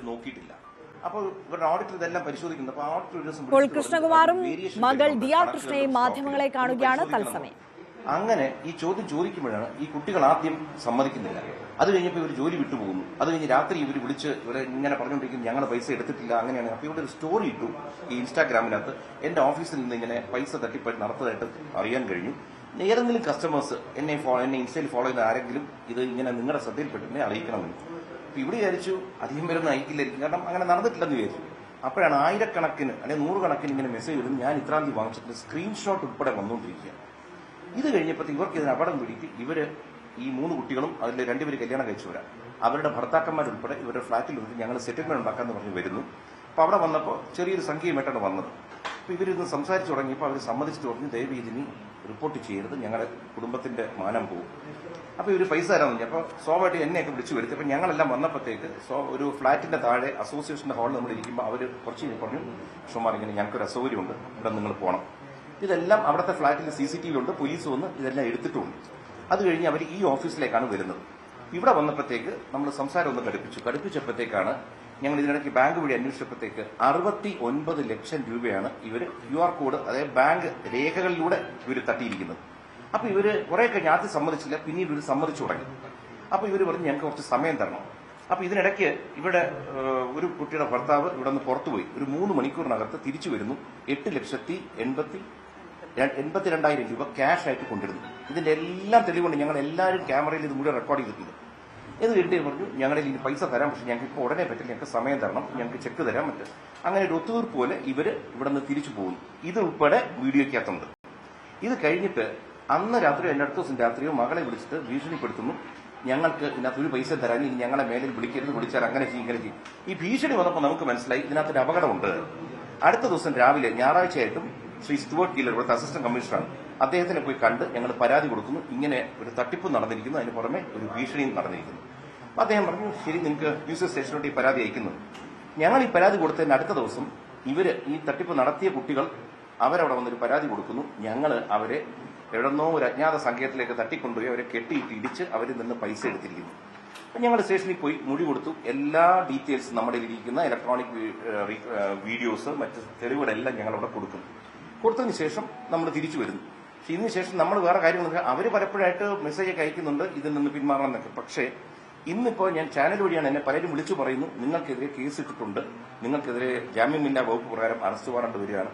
നോക്കിയിട്ടില്ല. അപ്പോൾ ഇവരുടെ ഓഡിറ്റർ ഇതെല്ലാം പരിശോധിക്കുന്നത്. അപ്പോൾ ഓഡിറ്റർ ഒരു ദിവസം ഇപ്പോൾ കൃഷ്ണകുമാറും മകൾ ദിയ കൃഷ്ണയും മാധ്യമങ്ങളെ കാണുകയാണ് തത്സമയം. അങ്ങനെ ഈ ചോദ്യം ചോദിക്കുമ്പോഴാണ് ഈ കുട്ടികൾ ആദ്യം സമ്മതിക്കുന്നില്ല. അത് കഴിഞ്ഞപ്പോൾ ഇവർ ജോലി വിട്ടുപോകുന്നു. അത് കഴിഞ്ഞ് രാത്രി ഇവർ വിളിച്ച് ഇവരെ ഇങ്ങനെ പറഞ്ഞുകൊണ്ടിരിക്കും, ഞങ്ങൾ പൈസ എടുത്തിട്ടില്ല അങ്ങനെയാണ്. അപ്പോൾ ഇവിടെ ഒരു സ്റ്റോറി ഇട്ടു ഈ ഇൻസ്റ്റാഗ്രാമിനകത്ത്, എന്റെ ഓഫീസിൽ നിന്ന് ഇങ്ങനെ പൈസ തട്ടിപ്പ് നടത്തതായിട്ട് അറിയാൻ കഴിഞ്ഞു. ഏതെങ്കിലും കസ്റ്റമേഴ്സ് എന്നെ ഇൻസ്റ്റയിൽ ഫോളോ ചെയ്യുന്ന ആരെങ്കിലും ഇത് ഇങ്ങനെ നിങ്ങളുടെ ശ്രദ്ധയിൽപ്പെട്ടിനെ അറിയിക്കണമെന്ന്. അപ്പൊ ഇവിടെ വിചാരിച്ചു അധികം പേരൊന്നും അയക്കില്ലായിരിക്കും, കാരണം അങ്ങനെ നടന്നിട്ടില്ലെന്ന് വിചാരിച്ചു. അപ്പോഴാണ് ആയിരക്കണക്കിന് അല്ലെങ്കിൽ നൂറുകണക്കിന് ഇങ്ങനെ മെസ്സേജ് ഇടും, ഞാൻ ഇത്രാം തീയതി വാങ്ങിച്ചിട്ട് സ്ക്രീൻഷോട്ട് ഉൾപ്പെടെ വന്നുകൊണ്ടിരിക്കുക. ഇത് കഴിഞ്ഞപ്പോൾ ഇവർക്ക് ഇതിന് അപകടം പിടിയിട്ട് ഇവര് ഈ 3 കുട്ടികളും അതിൽ 2 പേര് കല്യാണം കഴിച്ചവരാ, അവരുടെ ഭർത്താക്കന്മാരുൾപ്പെടെ ഇവരുടെ ഫ്ളാറ്റിൽ വന്നിട്ട് ഞങ്ങൾ സെറ്റിൽമെന്റ് ഉണ്ടാക്കാന്ന് പറഞ്ഞ് വരുന്നു. അപ്പൊ അവിടെ വന്നപ്പോൾ ചെറിയൊരു സംഖ്യയുമായിട്ടാണ് വന്നത്. അപ്പൊ ഇവരിന്ന് സംസാരിച്ചു തുടങ്ങിയപ്പോൾ അവർ സമ്മതിച്ചിട്ട് പറഞ്ഞു, ദയവ് ഇതിന് റിപ്പോർട്ട് ചെയ്യരുത്, ഞങ്ങളുടെ കുടുംബത്തിന്റെ മാനം പോകും. അപ്പൊ ഇവര് പൈസ തരാമെന്ന് പറഞ്ഞു. അപ്പൊ സ്വാഭാവികമായിട്ട് എന്നെയൊക്കെ വിളിച്ചു വരുത്തി. അപ്പൊ ഞങ്ങളെല്ലാം വന്നപ്പോഴത്തേക്ക് ഒരു ഫ്ളാറ്റിന്റെ താഴെ അസോസിയേഷന്റെ ഹാളിൽ നമ്മൾ ഇരിക്കുമ്പോൾ അവർ കുറച്ച് പറഞ്ഞു, ഷുമാർ ഇങ്ങനെ ഞങ്ങൾക്കൊരു അസൗകര്യമുണ്ട്, ഇവിടെ നിങ്ങൾ പോകണം. ഇതെല്ലാം അവിടുത്തെ ഫ്ളാറ്റിൽ CCTV ഉണ്ട്, പോലീസ് വന്ന് ഇതെല്ലാം എടുത്തിട്ടുണ്ട്. അത് കഴിഞ്ഞ് അവർ ഈ ഓഫീസിലേക്കാണ് വരുന്നത്. ഇവിടെ വന്നപ്പോഴത്തേക്ക് നമ്മൾ സംസാരം ഒന്ന് കടുപ്പിച്ചപ്പോഴത്തേക്കാണ് ഞങ്ങൾ ഇതിനിടയ്ക്ക് ബാങ്ക് വഴി അന്വേഷിച്ചപ്പോഴത്തേക്ക് 69 ലക്ഷം രൂപയാണ് ഇവർ QR കോഡ്, അതായത് ബാങ്ക് രേഖകളിലൂടെ ഇവർ തട്ടിയിരിക്കുന്നത്. അപ്പൊ ഇവര് കുറെ കഴിഞ്ഞ് ആദ്യം സമ്മതിച്ചില്ല, പിന്നീട് ഇവർ സമ്മതിച്ചു തുടങ്ങി. അപ്പൊ ഇവർ പറഞ്ഞു ഞങ്ങൾക്ക് കുറച്ച് സമയം തരണം. അപ്പൊ ഇതിനിടയ്ക്ക് ഇവിടെ ഒരു കുട്ടിയുടെ ഭർത്താവ് ഇവിടെ നിന്ന് പുറത്തുപോയി ഒരു 3 മണിക്കൂറിനകത്ത് തിരിച്ചു വരുന്നു. 8,82,000 രൂപ ക്യാഷ് ആയിട്ട് കൊണ്ടിരുന്നു. ഇതിന്റെ എല്ലാം തെളിവുണ്ട്, ഞങ്ങൾ എല്ലാവരും ക്യാമറയിൽ ഇത് മുഴുവൻ റെക്കോർഡ് ചെയ്തിട്ടുണ്ട്. ഇത് കിട്ടി പറഞ്ഞു ഞങ്ങളുടെ ഇനി പൈസ തരാം, പക്ഷെ ഞങ്ങൾക്ക് ഇപ്പോൾ ഉടനെ പറ്റില്ല, ഞങ്ങൾക്ക് സമയം തരണം, ഞങ്ങൾക്ക് ചെക്ക് തരാൻ പറ്റും. അങ്ങനെ ഒരു ഒത്തുതീർപ്പ് പോലെ ഇവര് ഇവിടെ നിന്ന് തിരിച്ചു പോകുന്നു. ഇത് ഉൾപ്പെടെ വീഡിയോയ്ക്കകത്തുണ്ട്. ഇത് കഴിഞ്ഞിട്ട് അന്ന് രാത്രിയോ അടുത്ത ദിവസം രാത്രിയോ മകളെ വിളിച്ചിട്ട് ഭീഷണിപ്പെടുത്തുന്നു, ഞങ്ങൾക്ക് ഇതിനകത്ത് ഒരു പൈസ തരാൻ, ഇനി ഞങ്ങളെ മേലിൽ വിളിക്കരുത്, വിളിച്ചാൽ അങ്ങനെ ചെയ്യും ഇങ്ങനെ ചെയ്യും. ഈ ഭീഷണി വന്നപ്പോൾ നമുക്ക് മനസ്സിലായി ഇതിനകത്തൊരു അപകടമുണ്ട്. അടുത്ത ദിവസം രാവിലെ ഞായറാഴ്ചയായിട്ടും ശ്രീ സ്റ്റുവർട്ട് ഗില്ലർ, ഇവിടുത്തെ അസിസ്റ്റന്റ് കമ്മീഷണറാണ്, അദ്ദേഹത്തിനെ പോയി കണ്ട് ഞങ്ങൾ പരാതി കൊടുക്കുന്നു, ഇങ്ങനെ ഒരു തട്ടിപ്പ് നടന്നിരിക്കുന്നു, അതിന് പുറമെ ഒരു ഭീഷണിയും നടന്നിരിക്കുന്നു. അപ്പൊ അദ്ദേഹം പറഞ്ഞു, ശരി നിങ്ങൾക്ക് ന്യൂസ് സ്റ്റേഷനോട്ട് ഈ പരാതി അയക്കുന്നു. ഞങ്ങൾ ഈ പരാതി കൊടുത്തതിന് അടുത്ത ദിവസം ഇവര് ഈ തട്ടിപ്പ് നടത്തിയ കുട്ടികൾ അവരവിടെ വന്നൊരു പരാതി കൊടുക്കുന്നു, ഞങ്ങൾ അവരെ എവിടെന്നോ ഒരു അജ്ഞാത സംഘത്തിലേക്ക് തട്ടിക്കൊണ്ടുപോയി അവരെ കെട്ടിയിട്ട് ഇടിച്ച് അവരിൽ നിന്ന് പൈസ എടുത്തിരിക്കുന്നു. അപ്പൊ ഞങ്ങൾ സ്റ്റേഷനിൽ പോയി മൊഴി കൊടുത്തു. എല്ലാ ഡീറ്റെയിൽസും നമ്മുടെ ഇരിക്കുന്ന ഇലക്ട്രോണിക് വീഡിയോസ് മറ്റ് തെളിവുകളെല്ലാം ഞങ്ങൾ അവിടെ കൊടുത്തതിന് ശേഷം നമ്മൾ തിരിച്ചു വരുന്നു. പക്ഷെ ഇതിന് ശേഷം നമ്മൾ വേറെ കാര്യങ്ങളൊക്കെ അവർ പലപ്പോഴായിട്ട് മെസ്സേജൊക്കെ അയക്കുന്നുണ്ട് ഇതിൽ നിന്ന് പിന്മാറണം എന്നൊക്കെ. പക്ഷേ ഇന്നിപ്പോൾ ഞാൻ ചാനൽ വഴിയാണ് എന്നെ പലരും വിളിച്ചു പറയുന്നു, നിങ്ങൾക്കെതിരെ കേസ് ഇട്ടിട്ടുണ്ട്, നിങ്ങൾക്കെതിരെ ജാമ്യമില്ലാ വകുപ്പ് പ്രകാരം അറസ്റ്റ് വാറണ്ട് വരികയാണ്.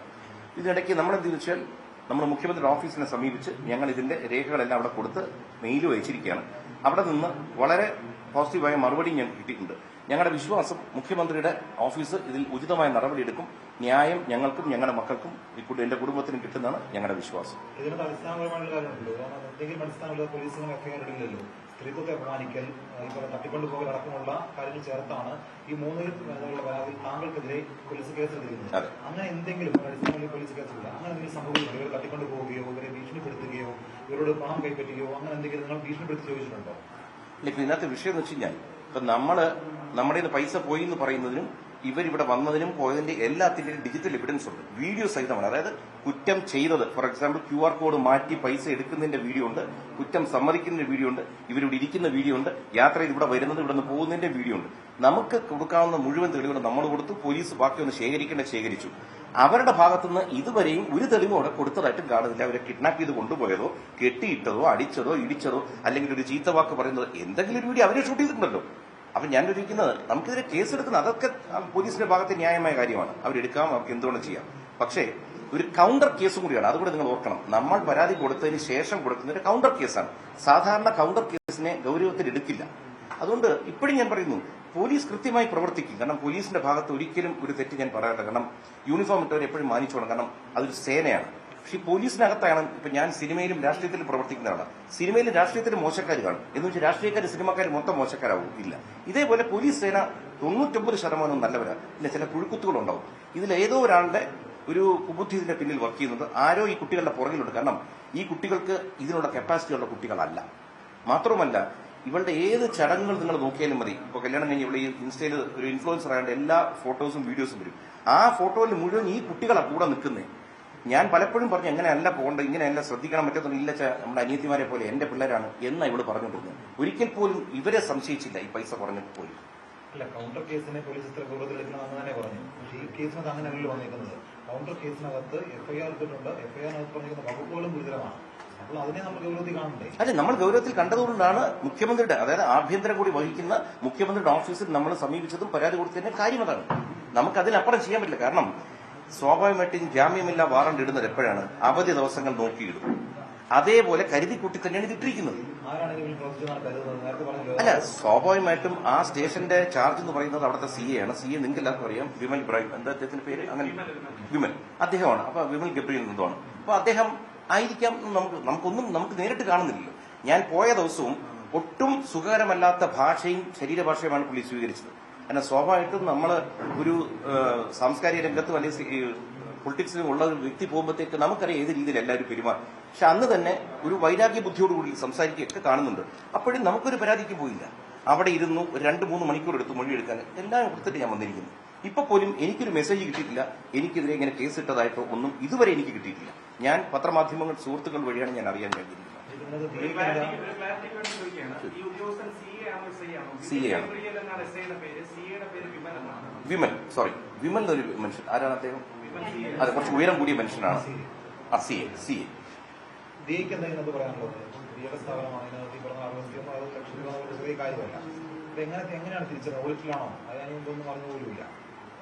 ഇതിനിടയ്ക്ക് നമ്മളെന്ത് വെച്ചാൽ നമ്മൾ മുഖ്യമന്ത്രിയുടെ ഓഫീസിനെ സമീപിച്ച് ഞങ്ങൾ ഇതിന്റെ രേഖകളെല്ലാം അവിടെ കൊടുത്ത് മെയിലും അയച്ചിരിക്കുകയാണ്. അവിടെ നിന്ന് വളരെ പോസിറ്റീവായ മറുപടി ഞങ്ങൾക്ക് കിട്ടിയിട്ടുണ്ട്. ഞങ്ങളുടെ വിശ്വാസം മുഖ്യമന്ത്രിയുടെ ഓഫീസ് ഇതിൽ ഉചിതമായ നടപടിയെടുക്കും. ന്യായം ഞങ്ങൾക്കും ഞങ്ങളുടെ മക്കൾക്കും എന്റെ കുടുംബത്തിനും കിട്ടുന്നതാണ് ഞങ്ങളുടെ വിശ്വാസം. ഇതിനകത്ത് അടിസ്ഥാനപരമായിട്ടുള്ള കാര്യമുണ്ട്. എന്തെങ്കിലും അടിസ്ഥാനമുള്ള പോലീസിന് എഫ്ഐആറിടില്ലല്ലോ. സ്ത്രീത്വത്തെ അപമാനിക്കൽ, ഇതുപോലെ തട്ടിക്കൊണ്ടുപോകൽ അടക്കമുള്ള കാര്യങ്ങൾ ചേർത്താണ് ഈ 3 പരാതിയിൽ താങ്കൾക്കെതിരെ പോലീസ് കേസെടുത്തിരുന്നത്. അങ്ങനെ എന്തെങ്കിലും അടിസ്ഥാനങ്ങളിൽ പോലീസ് കേസെടുക്കുക, അങ്ങനെ എന്തെങ്കിലും സംഭവിക്കുന്നുണ്ടോ? ഇവരെ തട്ടിക്കൊണ്ടുപോവുകയോ ഇവരെ ഭീഷണിപ്പെടുത്തുകയോ ഇവരോട് പണം കൈപ്പറ്റുകയോ അങ്ങനെ എന്തെങ്കിലും നിങ്ങൾ ഭീഷണിപ്പെടുത്തി ചോദിച്ചിട്ടുണ്ടോ? ഇപ്പൊ ഇതിനകത്ത് വിഷയം എന്ന് വെച്ച് കഴിഞ്ഞാൽ ഇപ്പൊ നമ്മുടെ പൈസ പോയി എന്ന് പറയുന്നതിനും ഇവരിവിടെ വന്നതിനും പോയതിന്റെ എല്ലാത്തിന്റെയും ഡിജിറ്റൽ എവിഡൻസ് ഉണ്ട്, വീഡിയോ സഹിതമാണ്. അതായത് കുറ്റം ചെയ്തത്, ഫോർ എക്സാമ്പിൾ QR കോഡ് മാറ്റി പൈസ എടുക്കുന്നതിന്റെ വീഡിയോ ഉണ്ട്, കുറ്റം സമ്മതിക്കുന്നതിന്റെ വീഡിയോ ഉണ്ട്, ഇവരിവിടെ ഇരിക്കുന്ന വീഡിയോ ഉണ്ട്, യാത്ര ചെയ്ത് ഇവിടെ വരുന്നത്, ഇവിടെ നിന്ന് പോകുന്നതിന്റെ വീഡിയോ ഉണ്ട്. നമുക്ക് കൊടുക്കാവുന്ന മുഴുവൻ തെളിവുകൾ നമ്മൾ കൊടുത്തു. പോലീസ് ബാക്കിയൊന്ന് ശേഖരിച്ചു. അവരുടെ ഭാഗത്തുനിന്ന് ഇതുവരെയും ഒരു തെളിവും അവിടെ കൊടുത്തതായിട്ടും കാണുന്നില്ല. അവരെ കിഡ്നാപ്പ് ചെയ്ത് കൊണ്ടുപോയതോ കെട്ടിയിട്ടതോ അടിച്ചതോ ഇടിച്ചതോ അല്ലെങ്കിൽ ഒരു ചീത്ത വാക്ക് പറയുന്നതോ എന്തെങ്കിലും ഒരു വീഡിയോ അവരെ ഷൂട്ട് ചെയ്തിട്ടുണ്ടല്ലോ. അപ്പൊ ഞാൻ ചോദിക്കുന്നത്, നമുക്കിതിരെ കേസെടുക്കുന്നത് അതൊക്കെ പോലീസിന്റെ ഭാഗത്തെ ന്യായമായ കാര്യമാണ്, അവരെടുക്കാം, അവർക്ക് എന്തുകൊണ്ട് ചെയ്യാം. പക്ഷേ ഒരു കൗണ്ടർ കേസും കൂടിയാണ്, അതുകൂടെ നിങ്ങൾ ഓർക്കണം. നമ്മൾ പരാതി കൊടുത്തതിന് ശേഷം കൊടുക്കുന്ന ഒരു കൗണ്ടർ കേസാണ്. സാധാരണ കൗണ്ടർ കേസിനെ ഗൌരവത്തിൽ എടുക്കില്ല. അതുകൊണ്ട് ഇപ്പോഴും ഞാൻ പറയുന്നു, പോലീസ് കൃത്യമായി പ്രവർത്തിക്കും. കാരണം പോലീസിന്റെ ഭാഗത്ത് ഒരിക്കലും ഒരു തെറ്റ് ഞാൻ പറയാറില്ല. കാരണം യൂണിഫോം ഇട്ടവരെ എപ്പോഴും മാനിച്ചോണം, കാരണം അതൊരു സേനയാണ്. പക്ഷെ ഈ പോലീസിനകത്താണ് ഇപ്പൊ ഞാൻ സിനിമയിലും രാഷ്ട്രീയത്തിലും പ്രവർത്തിക്കുന്നതാണ്. സിനിമയിലും രാഷ്ട്രീയത്തിലും മോശക്കാർ കാണും എന്ന് വെച്ചാൽ രാഷ്ട്രീയക്കാർ സിനിമക്കാർ മൊത്തം മോശക്കാരാവും ഇല്ല. ഇതേപോലെ പോലീസ് സേന 99% നല്ലവരാണ്. പിന്നെ ചില പുഴുക്കുത്തുകളുണ്ടാവും. ഇതിലേതോ ഒരാളുടെ ഒരു കുബുദ്ധി ഇതിന്റെ പിന്നിൽ വർക്ക് ചെയ്യുന്നത്, ആരോ ഈ കുട്ടികളുടെ പുറകിലുണ്ട്. കാരണം ഈ കുട്ടികൾക്ക് ഇതിനുള്ള കപ്പാസിറ്റിയുള്ള കുട്ടികളല്ല. മാത്രവുമല്ല ഇവളുടെ ഏത് ചടങ്ങുകൾ നിങ്ങൾ നോക്കിയാലും മതി. ഇപ്പൊ കല്യാണം കഴിഞ്ഞ് ഇവിടെ ഈ ഇൻസ്റ്റയിൽ ഒരു ഇൻഫ്ലുവൻസർ ആയതുകൊണ്ട് എല്ലാ ഫോട്ടോസും വീഡിയോസും വരും. ആ ഫോട്ടോയിൽ മുഴുവൻ ഈ കുട്ടികളാണ് കൂടെ നിൽക്കുന്നത്. ഞാൻ പലപ്പോഴും പറഞ്ഞു എങ്ങനെയല്ല പോകേണ്ടത്, ഇങ്ങനെയല്ല ശ്രദ്ധിക്കണം, മറ്റൊന്നും ഇല്ല, നമ്മുടെ അനിയത്തിമാരെ പോലെ എന്റെ പിള്ളേരാണ് എന്നാ ഇവള് പറഞ്ഞുകൊണ്ടിരുന്നത്. ഒരിക്കൽ പോലും ഇവരെ സംശയിച്ചില്ല ഈ പൈസ പറഞ്ഞിട്ട് പോയി. അല്ല, കൗണ്ടർ കേസിനെ പോലീസ് ഇത്ര ഗൗരവത്തിലെടുക്കണമെന്ന് തന്നെ പറഞ്ഞു. പക്ഷേ ഈ കേസിനകത്ത് അങ്ങനെയല്ലല്ലോ വന്നിരിക്കുന്നത്. കൗണ്ടർ കേസിനകത്ത് എഫ്ഐആർ ഇട്ടിട്ടുണ്ട്. എഫ്ഐആറിനകത്ത് പറഞ്ഞിരിക്കുന്ന വകുപ്പുകളും ഗുരുതരമാണ്. അപ്പോൾ അതിനെ നമ്മൾ ഗൗരവത്തിൽ കാണണ്ടേ? അല്ലെ, നമ്മൾ ഗൗരവത്തിൽ കണ്ടതുകൊണ്ടാണ് മുഖ്യമന്ത്രിയുടെ, അതായത് ആഭ്യന്തരം കൂടി വഹിക്കുന്ന മുഖ്യമന്ത്രിയുടെ ഓഫീസിൽ നമ്മൾ സമീപിച്ചതും പരാതി കൊടുത്തതിന്റെ കാര്യം അതാണ്. നമുക്ക് അതിനപ്പുറം ചെയ്യാൻ പറ്റില്ല. കാരണം സ്വാഭാവികമായിട്ടും ജാമ്യമില്ല വാറണ്ട് ഇടുന്നത് എപ്പോഴാണ്? അവധി ദിവസങ്ങൾ നോക്കിയിടും. അതേപോലെ കരുതിക്കൂട്ടി തന്നെയാണ് ഇത് ഇട്ടിരിക്കുന്നത്. അല്ല, സ്വാഭാവികമായിട്ടും ആ സ്റ്റേഷന്റെ ചാർജ് എന്ന് പറയുന്നത് അവിടുത്തെ സി എ ആണ്. സി എ നിങ്ങൾക്ക് എല്ലാവർക്കും അറിയാം, വിമൽ ഇബ്രാഹിം, എന്താ അദ്ദേഹത്തിന്റെ പേര്, അങ്ങനെ വിമൽ, അദ്ദേഹമാണ്. അപ്പൊ വിമൽ ഗബ്രിയൽ എന്നതാണ്. അപ്പൊ അദ്ദേഹം ആയിരിക്കാം. നമുക്ക് നേരിട്ട് കാണുന്നില്ലല്ലോ. ഞാൻ പോയ ദിവസവും ഒട്ടും സുഖകരമല്ലാത്ത ഭാഷയും ശരീരഭാഷയുമാണ് പുള്ളി സ്വീകരിച്ചത്. കാരണം സ്വാഭാവികമായിട്ടും നമ്മൾ ഒരു സാംസ്കാരിക രംഗത്തും അല്ലെങ്കിൽ പൊളിറ്റിക്സിലും ഉള്ള ഒരു വ്യക്തി പോകുമ്പോഴത്തേക്ക് നമുക്കറിയാം ഏത് രീതിയിൽ എല്ലാവരും പെരുമാറും. പക്ഷെ അന്ന് തന്നെ ഒരു വൈരാഗ്യ ബുദ്ധിയോടുകൂടി സംസാരിക്കുകയൊക്കെ കാണുന്നുണ്ട്. അപ്പോഴും നമുക്കൊരു പരാതിക്ക് പോയില്ല. അവിടെ ഇരുന്നു 2-3 മണിക്കൂർ എടുത്ത് മൊഴിയെടുക്കാൻ എല്ലാം കൊടുത്തിട്ട് ഞാൻ വന്നിരിക്കുന്നു. ഇപ്പൊ പോലും എനിക്കൊരു മെസ്സേജ് കിട്ടിയിട്ടില്ല, എനിക്കെതിരെ ഇങ്ങനെ കേസ് ഇട്ടതായിട്ടോ ഒന്നും ഇതുവരെ എനിക്ക് കിട്ടിയിട്ടില്ല. ഞാൻ പത്രമാധ്യമങ്ങൾ സുഹൃത്തുക്കൾ വഴിയാണ് ഞാൻ അറിയാൻ കഴിഞ്ഞിരിക്കുന്നത്. സി എ ആണ്. വിമൽ, സോറി, വിമൽ എന്നൊരു മനുഷ്യൻ. ആരാണ് അദ്ദേഹം? അതെ, കുറച്ച് ഉയരം കൂടിയ മനുഷ്യനാണ്. C A.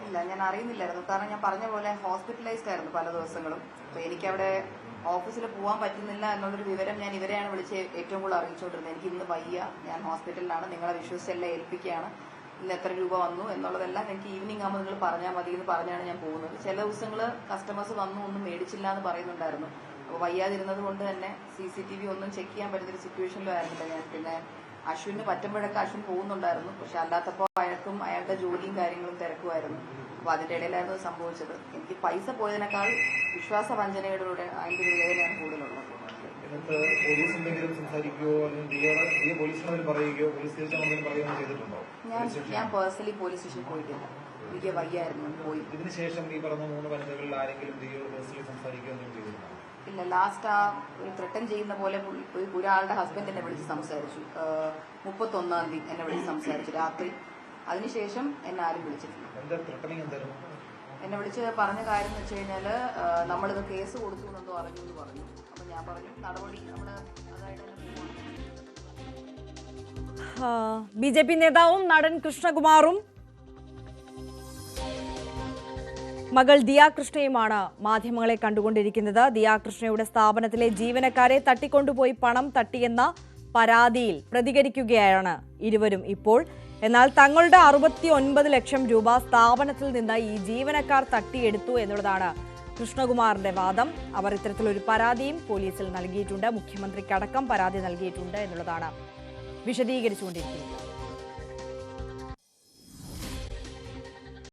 ഇല്ല, ഞാൻ അറിയുന്നില്ലായിരുന്നു. കാരണം ഞാൻ പറഞ്ഞ പോലെ ഹോസ്പിറ്റലൈസ്ഡ് ആയിരുന്നു പല ദിവസങ്ങളും. അപ്പൊ എനിക്കവിടെ ഓഫീസിൽ പോകാൻ പറ്റുന്നില്ല എന്നുള്ളൊരു വിവരം ഞാൻ ഇവരെയാണ് വിളിച്ച് ഏറ്റവും കൂടുതൽ അറിയിച്ചുകൊണ്ടിരുന്നത്. എനിക്ക് ഇന്ന് വയ്യ, ഞാൻ ഹോസ്പിറ്റലിലാണ്, നിങ്ങളെ വിശ്വസിച്ചെല്ലാം ഏൽപ്പിക്കുകയാണ്, ഇന്ന് എത്ര രൂപ വന്നു എന്നുള്ളതെല്ലാം എനിക്ക് ഈവനിങ് ആകുമ്പോൾ നിങ്ങൾ പറഞ്ഞാൽ മതി എന്ന് പറഞ്ഞാണ് ഞാൻ പോകുന്നത്. ചില ദിവസങ്ങൾ കസ്റ്റമേഴ്സ് വന്നു ഒന്നും മേടിച്ചില്ല എന്ന് പറയുന്നുണ്ടായിരുന്നു. അപ്പോൾ വയ്യാതിരുന്നത് കൊണ്ട് തന്നെ CCTV ഒന്നും ചെക്ക് ചെയ്യാൻ പറ്റുന്നൊരു സിറ്റുവേഷനിലും ആയിരുന്നില്ല ഞാൻ. പിന്നെ അശ്വിന് പറ്റുമ്പോഴൊക്കെ അശ്വിൻ പോകുന്നുണ്ടായിരുന്നു. പക്ഷെ അല്ലാത്തപ്പോൾ അയാൾക്കും അയാളുടെ ജോലിയും കാര്യങ്ങളും തിരക്കുമായിരുന്നു. അപ്പോൾ അതിന്റെ ഇടയിലായിരുന്നു സംഭവിച്ചത്. എനിക്ക് പൈസ പോയതിനേക്കാൾ വിശ്വാസവഞ്ചനയുടെ അതിന്റെ ഒരു വേദനയാണ് കൂടുതലുള്ളത്. പോലീസ് എന്തെങ്കിലും സംസാരിക്കുകയോ അല്ലെങ്കിൽ പോലീസിനോട് പറയുകയോ പോലീസ് ചെയ്തിട്ടുണ്ടോ? ഞാൻ പേഴ്സണലി പോലീസ് സ്റ്റേഷനിൽ പോയിട്ടില്ല. എനിക്ക് വയ്യായിരുന്നു, പോയി. ഇതിനുശേഷം ഈ പറഞ്ഞ 3 വനിതകളിൽ ആരെങ്കിലും പേഴ്സണലി സംസാരിക്കുകയോ ചെയ്തിട്ടുണ്ടോ? ഇല്ല, ലാസ്റ്റ് ആ ത്രെട്ടൻ ചെയ്യുന്ന പോലെ ഒരാളുടെ ഹസ്ബൻഡ് എന്നെ വിളിച്ച് സംസാരിച്ചു. 31-ാം തീയതി എന്നെ വിളിച്ച് സംസാരിച്ചു രാത്രി. അതിനുശേഷം എന്നെ ആരും വിളിച്ചിട്ടില്ല. എന്നെ വിളിച്ച് പറഞ്ഞ കാര്യം എന്ന് വെച്ച് കഴിഞ്ഞാൽ നമ്മളിത് കേസ് കൊടുത്തു എന്നെന്തോ അറിഞ്ഞു എന്ന് പറഞ്ഞു. അപ്പൊ ഞാൻ പറഞ്ഞു നടപടി നമ്മൾ അതായത് BJP നേതാവും നടൻ കൃഷ്ണകുമാറും മകൾ ദിയ കൃഷ്ണയുമാണ് മാധ്യമങ്ങളെ കണ്ടുകൊണ്ടിരിക്കുന്നത്. ദിയ കൃഷ്ണയുടെ സ്ഥാപനത്തിലെ ജീവനക്കാരെ തട്ടിക്കൊണ്ടുപോയി പണം തട്ടിയെന്ന പരാതിയിൽ പ്രതികരിക്കുകയാണ് ഇരുവരും ഇപ്പോൾ. എന്നാൽ തങ്ങളുടെ 69 ലക്ഷം രൂപ സ്ഥാപനത്തിൽ നിന്ന് ഈ ജീവനക്കാർ തട്ടിയെടുത്തു എന്നുള്ളതാണ് കൃഷ്ണകുമാറിന്റെ വാദം. അവർ ഇത്തരത്തിലൊരു പരാതിയും പോലീസിൽ നൽകിയിട്ടുണ്ട്, മുഖ്യമന്ത്രിക്കടക്കം പരാതി നൽകിയിട്ടുണ്ട് എന്നുള്ളതാണ് വിശദീകരിച്ചുകൊണ്ടിരിക്കുന്നത്.